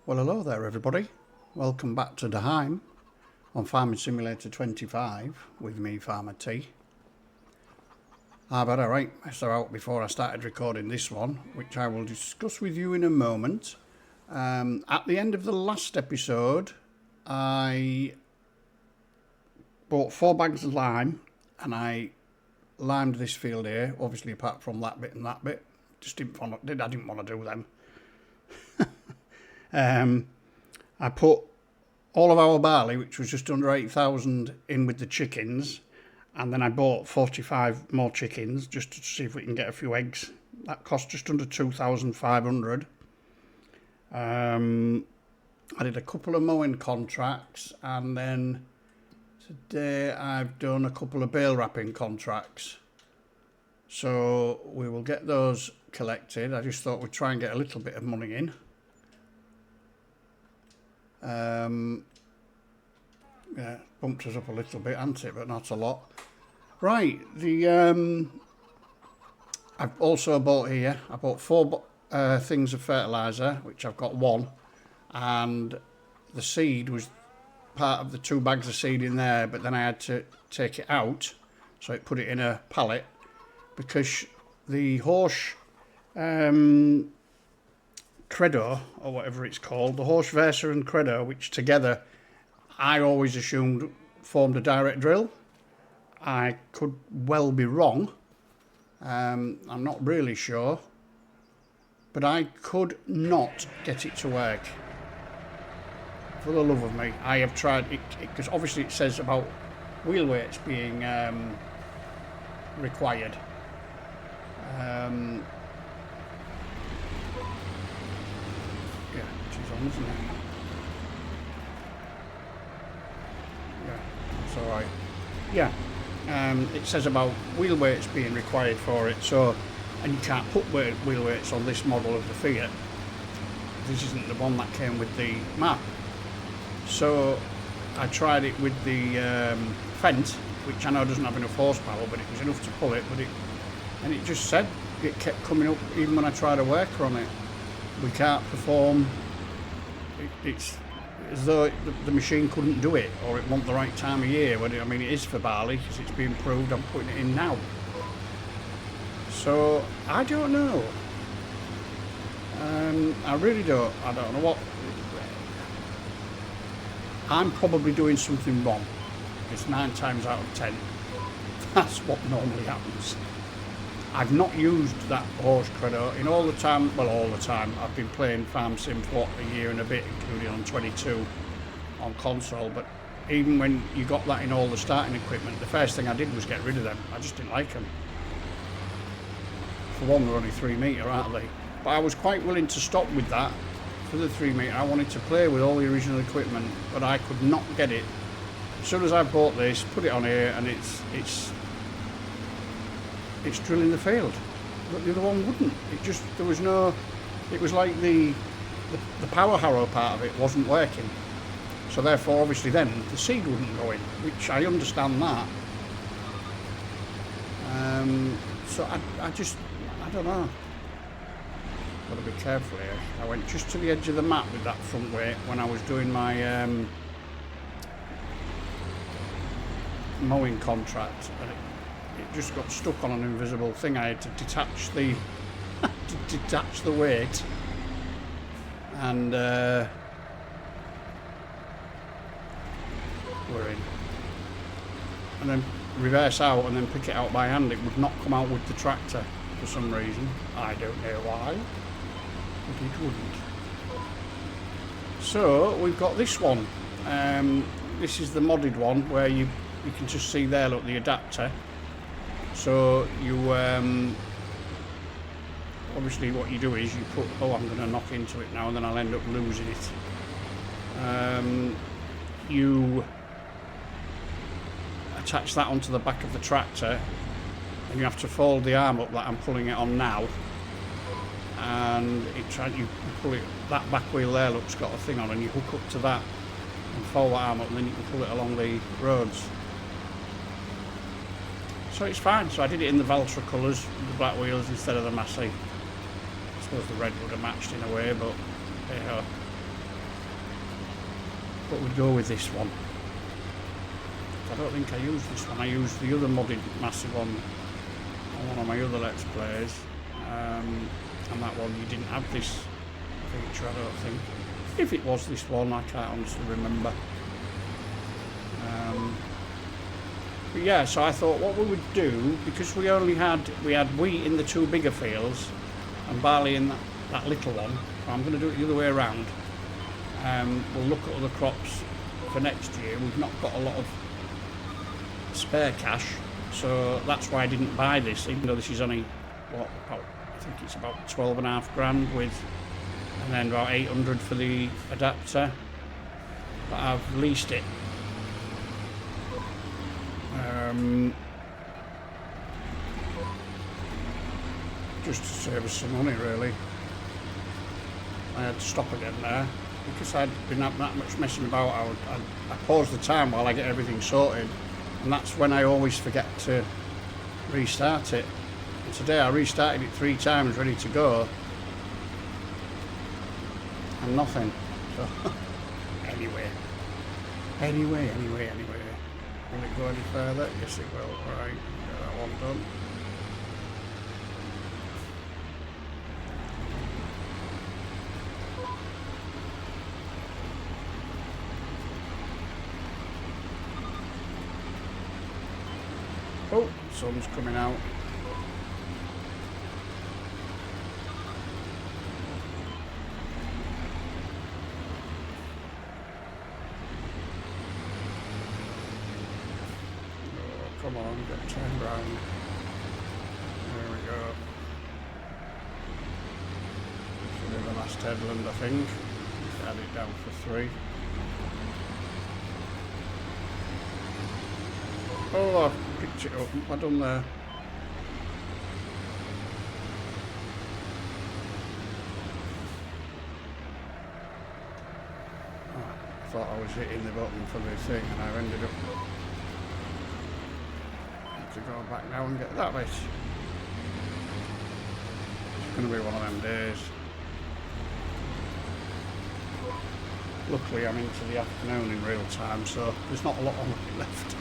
Well, hello there everybody. Welcome back to Daheim on Farming Simulator 25 with me, Farmer T. I've had a right mess about before I started recording this one, which I will discuss with you in a moment. At the end of the last episode, I bought 4 bags of lime and I limed this field here, obviously apart from that bit and that bit. I didn't want to do them. I put all of our barley, which was just under 8,000, in with the chickens, and then I bought 45 more chickens just to see if we can get a few eggs. That cost just under 2,500. I did a couple of mowing contracts, and then today I've done a couple of bale wrapping contracts. So we will get those collected. I just thought we'd try and get a little bit of money in. Yeah, bumped us up a little bit, hasn't it? But not a lot. Right, I've also bought here, I bought 4 things of fertiliser, which I've got 1, and the seed was part of the 2 bags of seed in there, but then I had to take it out, so it put it in a pallet, because the horse Credo, or whatever it's called, the horse Versa and Credo, which together I always assumed formed a direct drill. I could well be wrong. I'm not really sure, but I could not get it to work. For the love of me, I have tried it, because obviously it says about wheel weights being required. Yeah, she's on, isn't it? Yeah, it's alright. Yeah, it says about wheel weights being required for it, so, and you can't put wheel weights on this model of the Fiat. This isn't the one that came with the map. So I tried it with the Fendt, which I know doesn't have enough horsepower, but it was enough to pull it, and it just said, it kept coming up even when I tried a worker on it. We can't perform, it's as though the machine couldn't do it, or it wasn't the right time of year. I mean, it is for barley, because it's being proved. I'm putting it in now. So, I don't know. I really don't. I don't know what. I'm probably doing something wrong. It's 9 times out of 10. That's what normally happens. I've not used that horse Credo in all the time, well, all the time. I've been playing Farm Sim for a year and a bit, including on 22 on console, but even when you got that in all the starting equipment, the first thing I did was get rid of them. I just didn't like them. For one, they're only 3 metre, aren't they? But I was quite willing to stop with that for the 3 metre. I wanted to play with all the original equipment, but I could not get it. As soon as I bought this, put it on here, and it's drilling the field, but the other one wouldn't. There was no, it was like the power harrow part of it wasn't working, so therefore obviously then the seed wouldn't go in, which I understand that. So I don't know, got to be careful here. I went just to the edge of the map with that front weight when I was doing my mowing contract, and it just got stuck on an invisible thing. I had to detach the weight, and we're in, and then reverse out and then pick it out by hand. It would not come out with the tractor for some reason. I don't know why, but it wouldn't. So we've got this one. This is the modded one where you can just see there, look, the adapter. So you obviously what you do is you put, oh, I'm going to knock into it now and then I'll end up losing it. You attach that onto the back of the tractor, and you have to fold the arm up that I'm pulling it on now, and you pull it, that back wheel there, look's got a thing on, and you hook up to that and fold that arm up, and then you can pull it along the roads. So it's fine. So I did it in the Valtra colours, the black wheels instead of the Massey. I suppose the red would have matched in a way, but hey ho. but we'd go with this one. I don't think I used this one. I used the other modded massive one on one of my other Let's Plays. And that one, you didn't have this feature, I don't think. If it was this one, I can't honestly remember. But yeah, so I thought what we would do, because we had wheat in the two bigger fields and barley in that little one. I'm going to do it the other way around. We'll look at other crops for next year. We've not got a lot of spare cash, so that's why I didn't buy this, even though this is only what, about, I think it's about 12.5 grand with, and then about 800 for the adapter. But I've leased it. Just to save us some money, really. I had to stop again there because I'd been that much messing about. I pause the time while I get everything sorted, and that's when I always forget to restart it. And today I restarted it 3 times, ready to go, and nothing. So anyway. Will it go any further? Yes, it will. Right, get that one done. Oh, sun's coming out. Oh, come on, get turned round. There we go. Should be the last headland, I think. Add it down for 3. Oh, I picked it up. What have I done there? Oh, I thought I was hitting the button for the thing, and I ended up to go back now and get that bit. It's going to be one of them days. Luckily, I'm into the afternoon in real time, so there's not a lot on it left.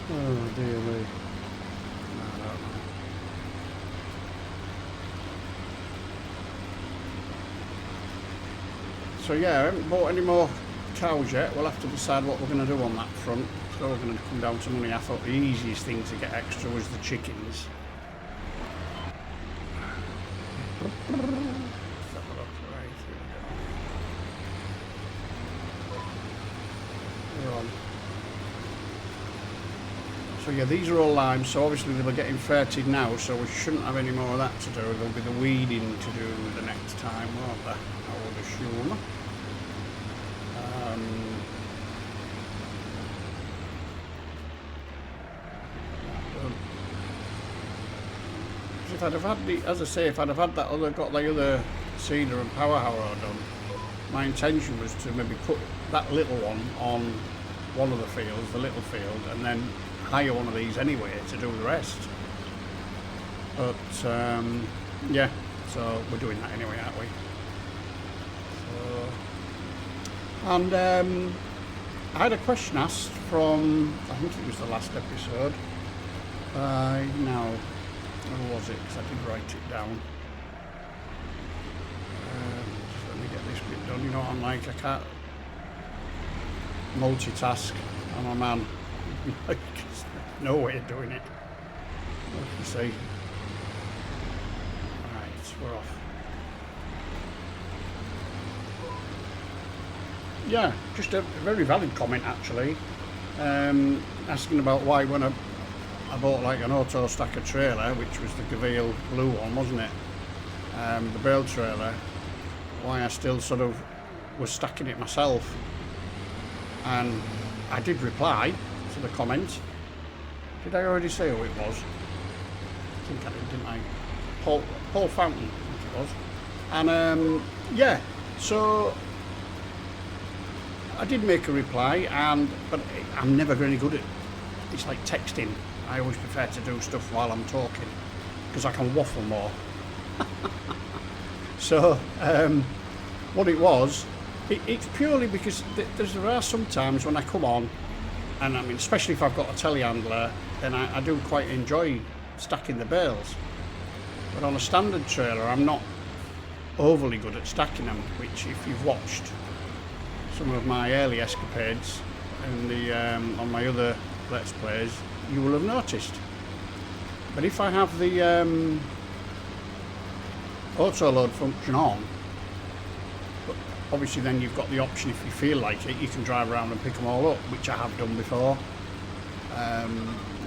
Oh dear me. No, I don't know. So yeah, I haven't bought any more cows yet. We'll have to decide what we're going to do on that front. So we're going to come down to money. I thought the easiest thing to get extra was the chickens. So yeah, these are all limes, so obviously they were getting ferted now, so we shouldn't have any more of that to do. There'll be the weeding to do the next time, won't there? I would assume. If I'd have had the, as I say, if I'd have had that other, got the other seeder and power harrow done, my intention was to maybe put that little one on one of the fields, the little field, and then hire one of these anyway to do the rest. But yeah, so we're doing that anyway, aren't we? So, and I had a question asked from, I think it was the last episode. Now, where was it? Because I did write it down. Just let me get this bit done. You know what I'm like, I can't multitask. I'm a man. No way of doing it. Let me see. Right, we're off. Yeah, just a very valid comment actually. Asking about why when I bought like an auto stacker trailer, which was the Gaville blue one, wasn't it? The bale trailer, why I still sort of was stacking it myself. And I did reply to the comment. Did I already say who it was? I think I did, didn't I? Paul Fountain, I think it was. And yeah, so I did make a reply, but I'm never very good at, it's like texting. I always prefer to do stuff while I'm talking because I can waffle more. So what it was, It's purely because there are some times when I come on, and I mean, especially if I've got a telehandler, then I do quite enjoy stacking the bales. But on a standard trailer, I'm not overly good at stacking them, which if you've watched some of my early escapades and on my other Let's Plays, you will have noticed. But if I have the auto load function on, but obviously then you've got the option, if you feel like it, you can drive around and pick them all up, which I have done before,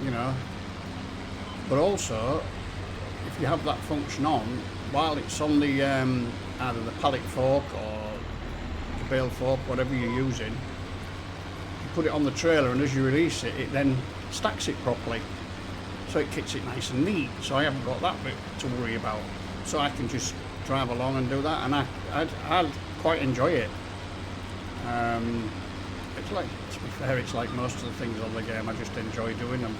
you know. But also, if you have that function on, while it's on the either the pallet fork or the bale fork, whatever you're using, you put it on the trailer, and as you release it, it then stacks it properly, so it keeps it nice and neat. So I haven't got that bit to worry about. So I can just drive along and do that, and I quite enjoy it. It's like, to be fair, it's like most of the things on the game. I just enjoy doing them,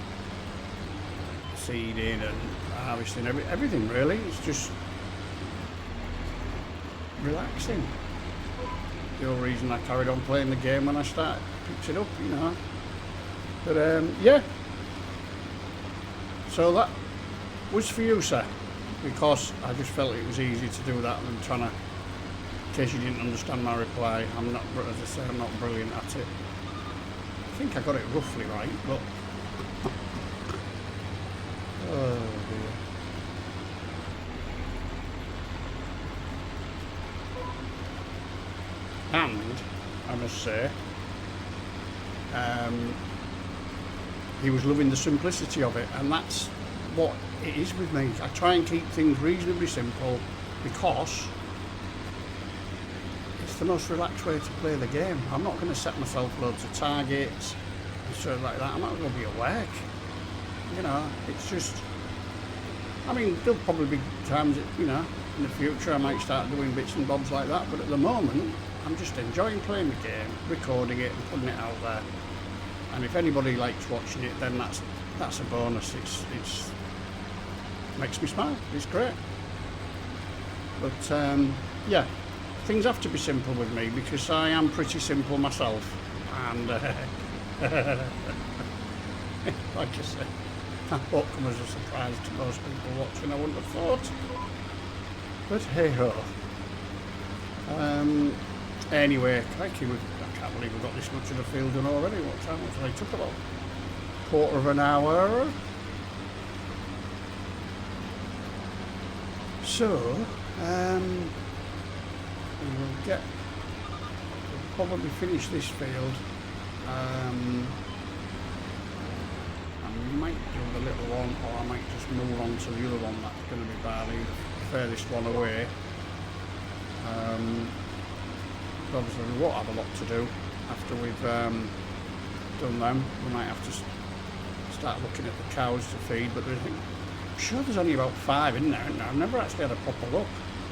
seeding and harvesting, everything really. It's just relaxing. The only reason I carried on playing the game when I started picked it up, you know. But yeah, so that was for you, sir, because I just felt it was easy to do that than trying to, in case you didn't understand my reply. I'm not, as I say, I'm not brilliant at it. I think I got it roughly right, but oh dear. And I must say, he was loving the simplicity of it, and that's what it is with me. I try and keep things reasonably simple because it's the most relaxed way to play the game. I'm not going to set myself loads of targets and stuff like that. I'm not going to be at work. You know, it's just, I mean, there'll probably be times that, you know, in the future I might start doing bits and bobs like that, but at the moment I'm just enjoying playing the game, recording it and putting it out there. And if anybody likes watching it, then that's a bonus. It's makes me smile. It's great. But yeah, things have to be simple with me because I am pretty simple myself. And like I said, that won't come as a surprise to most people watching, I wouldn't have thought. But hey ho. Anyway, crikey, I can't believe we've got this much of the field done already. What time was it? It took about a quarter of an hour. So, we'll probably finish this field. I might do the little one, or I might just move on to the other one that's going to be barley, the furthest one away. Obviously we won't have a lot to do after we've done them. We might have to start looking at the cows to feed, but I'm sure there's only about 5 in there, isn't there? I've never actually had a proper look.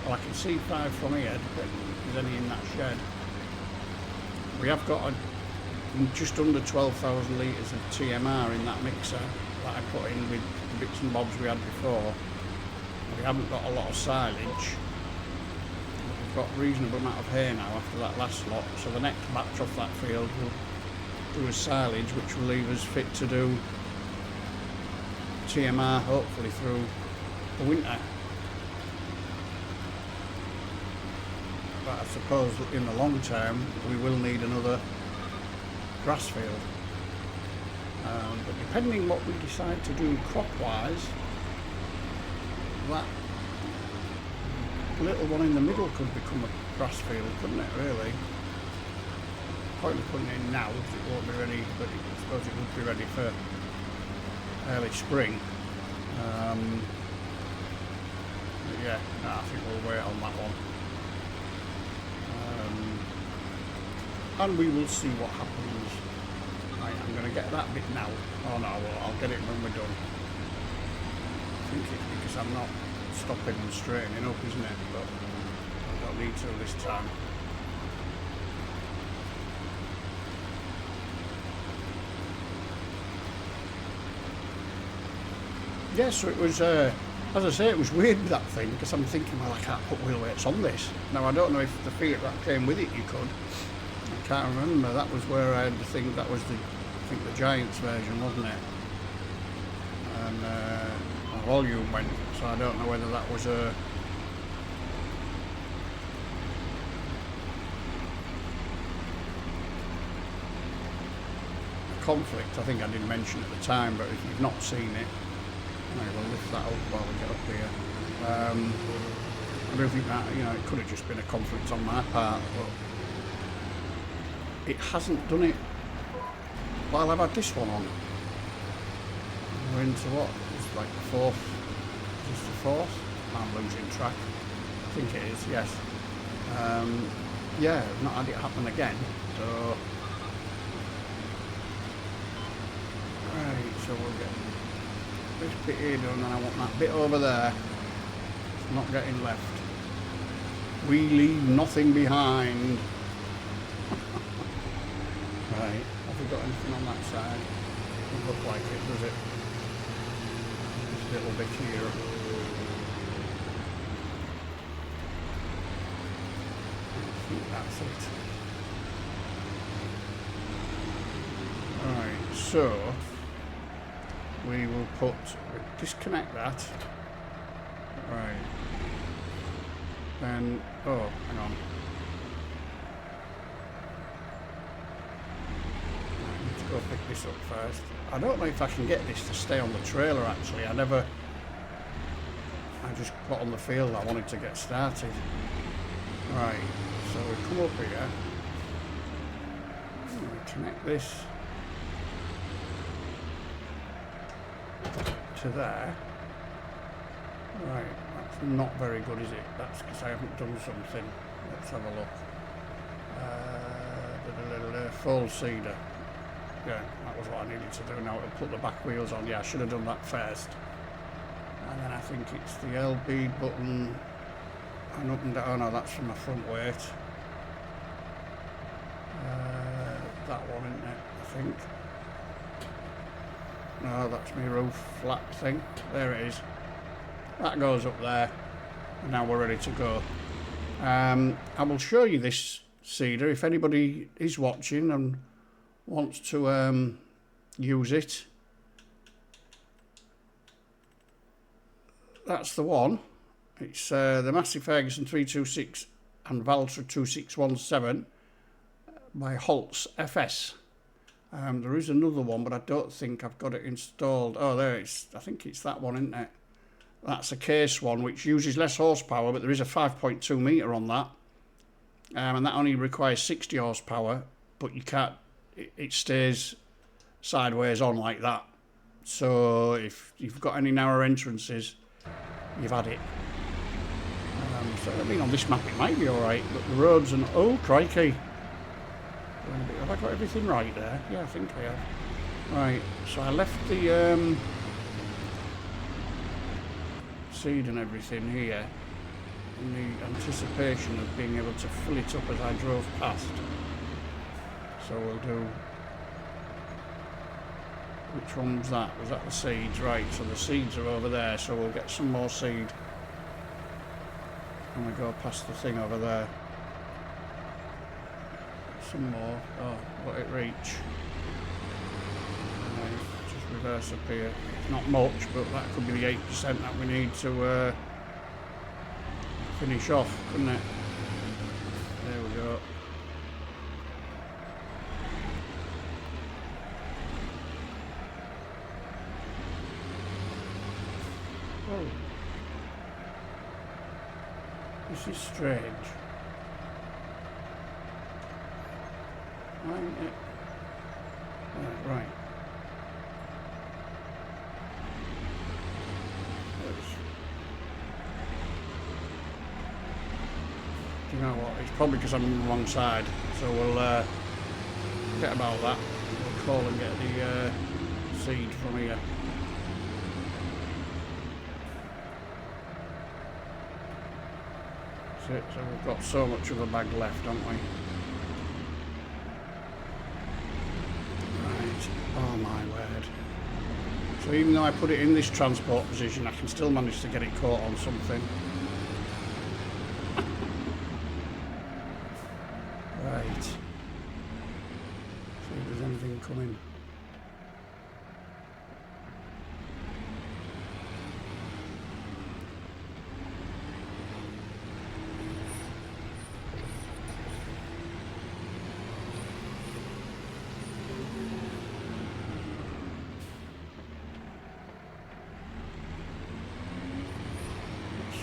Well, I can see 5 from here, but if there's any in that shed. We have got just under 12,000 litres of TMR in that mixer that I put in with the bits and bobs we had before. We haven't got a lot of silage. We've got a reasonable amount of hay now after that last lot, so the next batch off that field will do a silage which will leave us fit to do TMR hopefully through the winter. But I suppose that in the long term we will need another grass field. But depending what we decide to do crop wise, that little one in the middle could become a grass field, couldn't it, really? Probably putting it in now because it won't be ready, but I suppose it would be ready for early spring. But yeah, no, I think we'll wait on that one. And we will see what happens. Right, I'm going to get that bit now. Oh no, well, I'll get it when we're done. I think it's because I'm not stopping and straightening up, isn't it? But I don't need to this time. Yeah, so it was, as as I say, it was weird with that thing, because I'm thinking, well, I can't put wheel weights on this. Now, I don't know if the Fiat that came with it you could. I can't remember. That was where I had the thing, that was the, I think the Giants version, wasn't it? And the volume went, so I don't know whether that was a... conflict. I think I didn't mention at the time, but if you've not seen it, I will lift that up while we get up here. I don't think that, you know, it could have just been a conflict on my part, but it hasn't done it while I've had this one on. We're into what? It's like the fourth. Is this the fourth? I'm losing track. I think it is, yes. Yeah, I've not had it happen again, so... Right, so we'll get this bit here done, and I want that bit over there. It's not getting left. We leave nothing behind. Right, have we got anything on that side? Doesn't look like it, does it? This little bit here. I think that's it. Right, so we will disconnect that. Right. Then, oh, hang on. I need to go pick this up first. I don't know if I can get this to stay on the trailer actually. I just got on the field, I wanted to get started. Right, so we come up here. We connect this to there. Right, that's not very good, is it? That's because I haven't done something. Let's have a look. Full cedar. Yeah, that was what I needed to do now. To put the back wheels on. Yeah, I should have done that first. And then I think it's the LB button and up and down. Oh no, that's from the front weight. That one, isn't it? I think. No, that's my roof flap thing. There it is. That goes up there. And now we're ready to go. I will show you this cedar if anybody is watching and wants to use it. That's the one. It's the Massey Ferguson 326 and Valtra 2617 by Holtz FS. There is another one, but I don't think I've got it installed. Oh, there it is. I think it's that one, isn't it? That's a case one, which uses less horsepower, but there is a 5.2 metre on that. And that only requires 60 horsepower, but you can't, it stays sideways on like that. So if you've got any narrow entrances, you've had it. So I mean, on this map it might be alright, but the roads and, oh crikey. Have I got everything right there? Yeah, I think I have. Right, so I left the seed and everything here in the anticipation of being able to fill it up as I drove past. So we'll do... Which one was that? Was that the seeds? Right, so the seeds are over there, so we'll get some more seed when we go past the thing over there. Some more. Oh, let it reach. Just reverse up here. It's not much, but that could be the 8% that we need to finish off, couldn't it? There we go. Oh. This is strange. Right. Do you know what? It's probably because I'm on the wrong side. So we'll forget about that. We'll call and get the seed from here. That's it. So we've got so much of a bag left, haven't we? Oh my word. So even though I put it in this transport position, I can still manage to get it caught on something. Right. See if there's anything coming.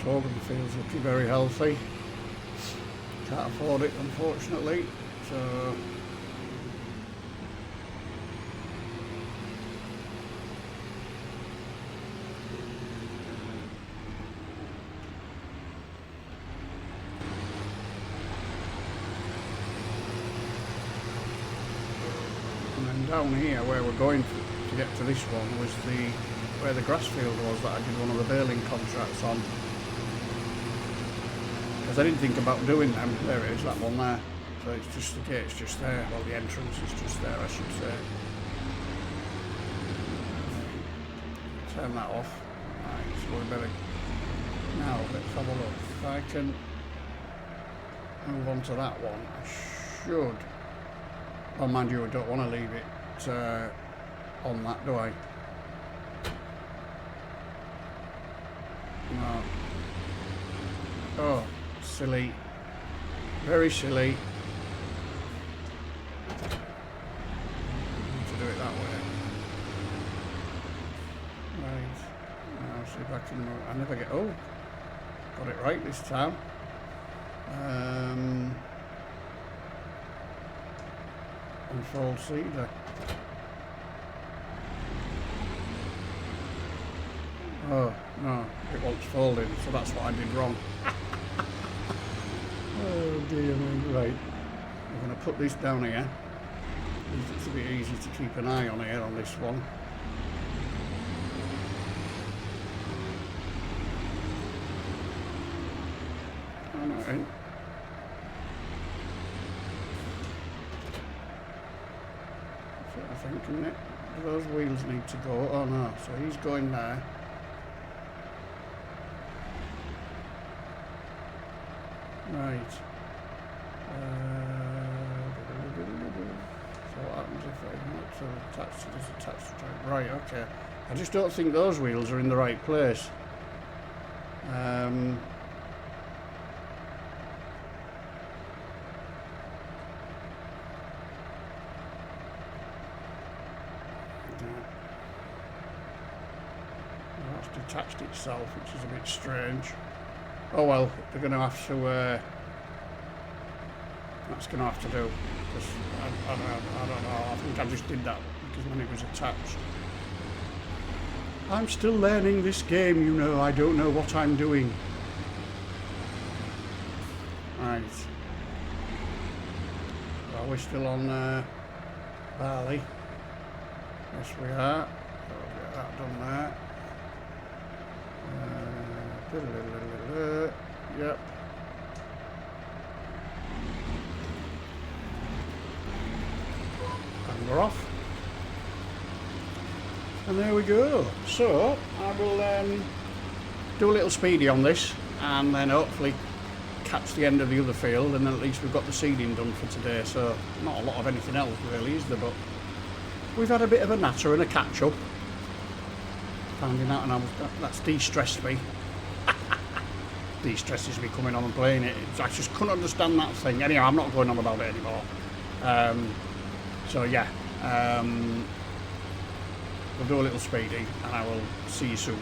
Sorghum fields looking very healthy. Can't afford it, unfortunately. So and then down here where we're going to get to this one was where the grass field was that I did one of the baling contracts on. Because I didn't think about doing them. There it is, that one there. So it's just the gate's just there. Well, the entrance is just there, I should say. Turn that off. Right, so we better... Now, let's have a look. If I can move on to that one, I should... Oh, mind you, I don't want to leave it on that, do I? No. Oh. Silly, very silly. To do it that way. Right. Now see if I can. I never get. Oh, got it right this time. Unfold cedar. Oh no, it wants folding, so that's what I did wrong. Oh dear me, right. I'm going to put this down here. It's a bit easy to keep an eye on here on this one. Alright. So I think, isn't it? Do those wheels need to go? Oh no, so he's going there. Right. So what happens if I'm not so attached to this attached to track? Right, okay. I just don't think those wheels are in the right place. Yeah. Well, that's detached itself, which is a bit strange. Oh well, they're going to have to, that's going to have to do, because I don't know, I think I just did that because when it was attached. I'm still learning this game, you know, I don't know what I'm doing. Right. Are we still on barley? Yes we are. So I'll get that done there. Yep. And we're off. And there we go. So I will do a little speedy on this and then hopefully catch the end of the other field, and then at least we've got the seeding done for today. So not a lot of anything else really, is there? But we've had a bit of a natter and a catch up. Finding out, and that's de-stressed me. De-stresses me coming on and playing it. I just couldn't understand that thing. Anyhow, I'm not going on about it anymore. So yeah, we'll do a little speedy, and I will see you soon.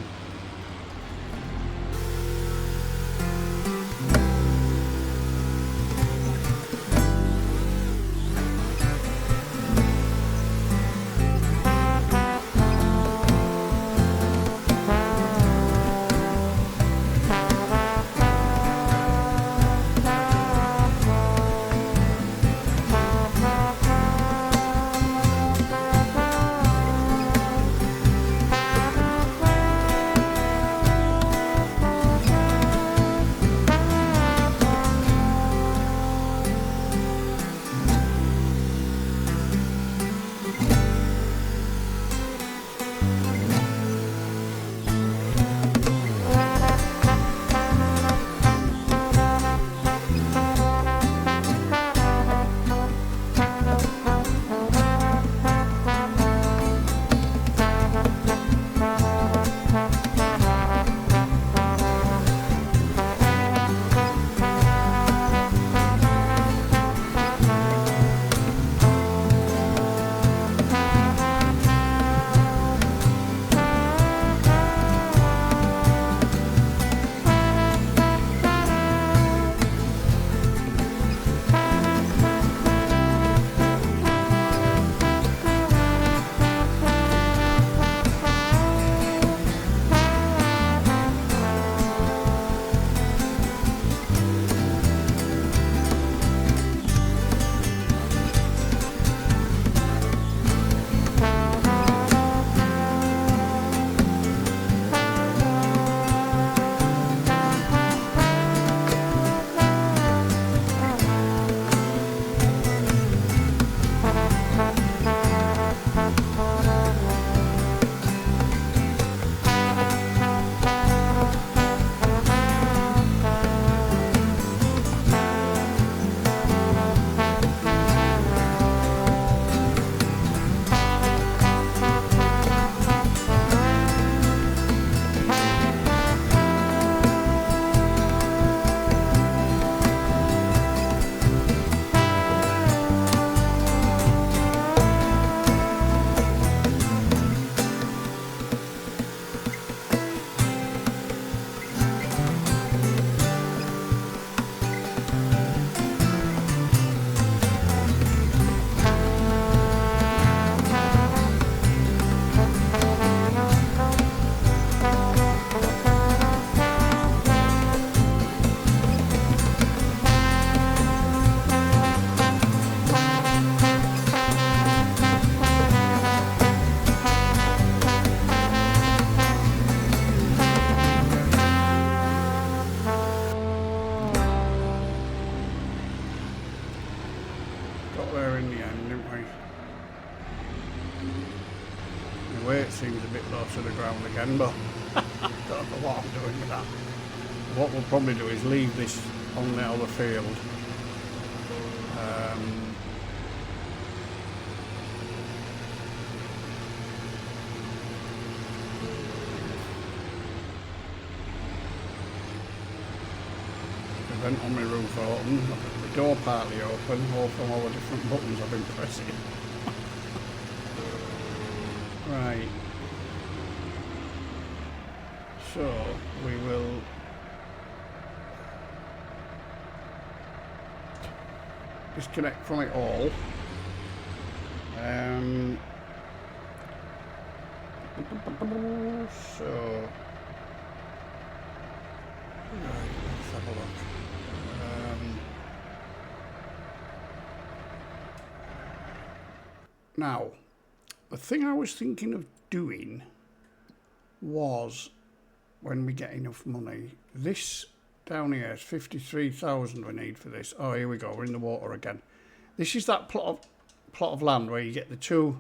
to the ground again, but I don't know what I'm doing with that. What we'll probably do is leave this on the other field. The vent on my roof open, the door partly open, all from all the different buttons I've been pressing. Right. So we will disconnect from it all. So right, let's have a look. Now, the thing I was thinking of doing was, when we get enough money, this down here is 53,000 we need for this. Oh, here we go, we're in the water again. This is that plot of land where you get the 2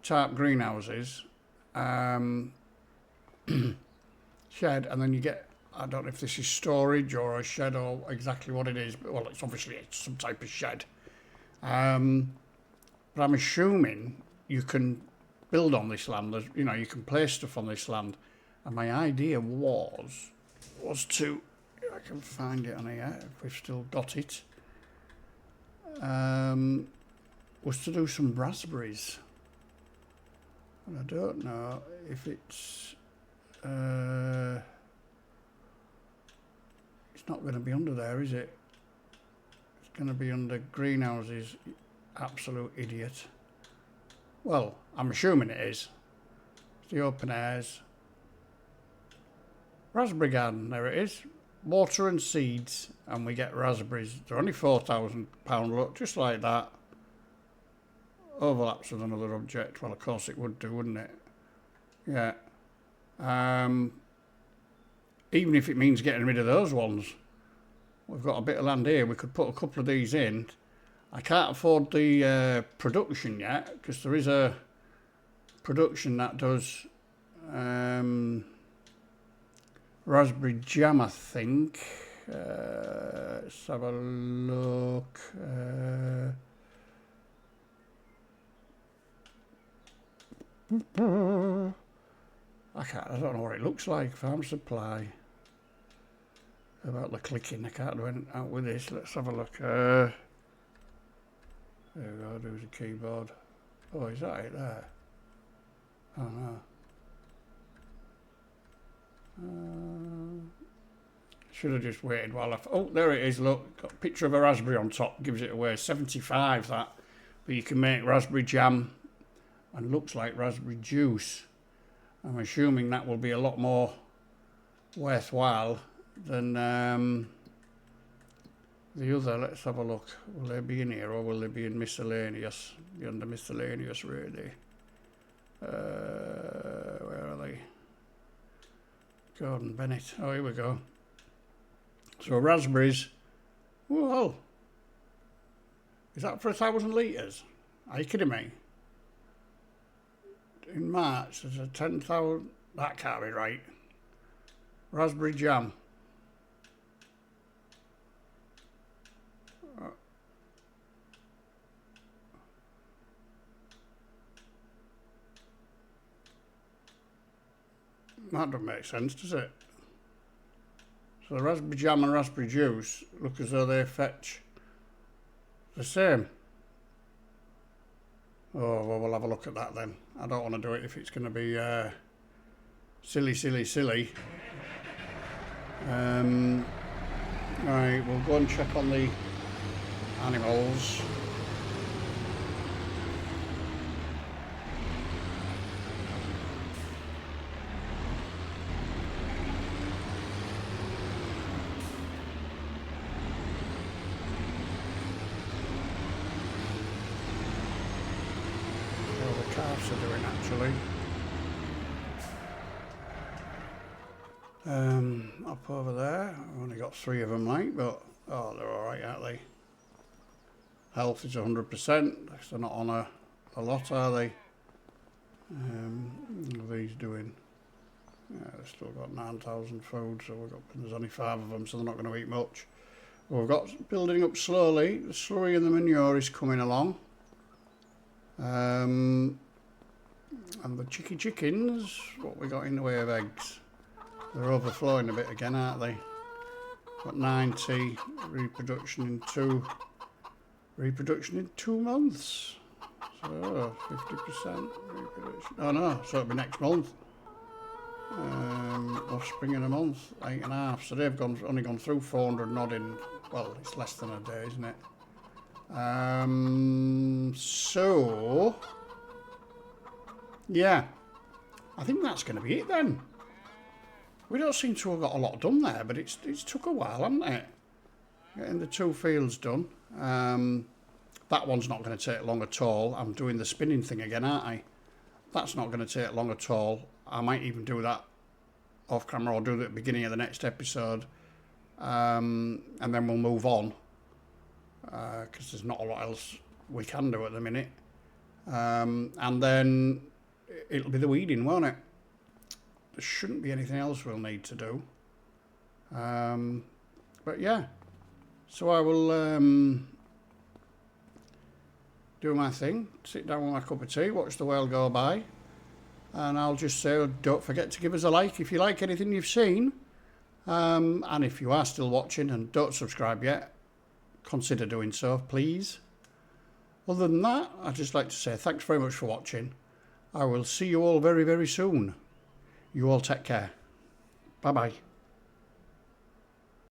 tarp greenhouses, shed, and then you get, I don't know if this is storage or a shed or exactly what it is, but well, it's obviously some type of shed. But I'm assuming you can build on this land. You know, you can place stuff on this land. And my idea was to, if I can find it on here, if we've still got it, was to do some raspberries. And I don't know if it's not going to be under there, is it? It's going to be under greenhouses. Absolute idiot. Well, I'm assuming it is. It's the open airs. Raspberry garden, there it is. Water and seeds, and we get raspberries. They're only £4,000 look, just like that. Overlaps with another object. Well, of course it would do, wouldn't it? Yeah. Even if it means getting rid of those ones. We've got a bit of land here. We could put a couple of these in. I can't afford the production yet, because there is a production that does raspberry jam, I think. Let's have a look. I don't know what it looks like. Farm supply. About the clicking, I can't do anything out with this. Let's have a look. There we go, there's a keyboard. Oh, is that it there? Oh no. Should have just waited while oh, there it is, look. Got a picture of a raspberry on top, gives it away. 75 that. But you can make raspberry jam and looks like raspberry juice. I'm assuming that will be a lot more worthwhile than the other. Let's have a look. Will they be in here or will they be in miscellaneous? Be under miscellaneous, really. Where are they? Gordon Bennett. Oh, here we go. So raspberries. Whoa. Is that for 1,000 litres? Are you kidding me? In March, there's a 10,000. That can't be right. Raspberry jam. That doesn't make sense, does it? So the raspberry jam and raspberry juice look as though they fetch the same. Oh, well, we'll have a look at that then. I don't want to do it if it's going to be silly. Right, we'll go and check on the animals. Calves are doing actually. Up over there, I've only got 3 of them, like, but oh, they're all right, aren't they? Health is 100%. They're not on a lot, are they? What are these doing? Yeah, they've still got 9,000 food, so there's only 5 of them, so they're not going to eat much. Well, we've got building up slowly. The slurry and the manure is coming along. And the chickens, what we got in the way of eggs? They're overflowing a bit again, aren't they? Got 90 reproduction in 2 months. So 50% reproduction. Oh no, so it'll be next month. Offspring in a month, 8.5. So they've only gone through 400 and odd in, well, it's less than a day, isn't it? So yeah, I think that's going to be it then. We don't seem to have got a lot done there, but it's took a while, hasn't it? Getting the 2 fields done. That one's not going to take long at all. I'm doing the spinning thing again, aren't I? That's not going to take long at all. I might even do that off camera or do it at the beginning of the next episode. And then we'll move on. Because there's not a lot else we can do at the minute. And then it'll be the weeding, won't it? There shouldn't be anything else we'll need to do. But yeah. So I will do my thing, sit down with my cup of tea, watch the world go by, and I'll just say, don't forget to give us a like if you like anything you've seen, and if you are still watching and don't subscribe yet, consider doing so, please. Other than that, I'd just like to say thanks very much for watching. I will see you all very, very soon. You all take care. Bye-bye.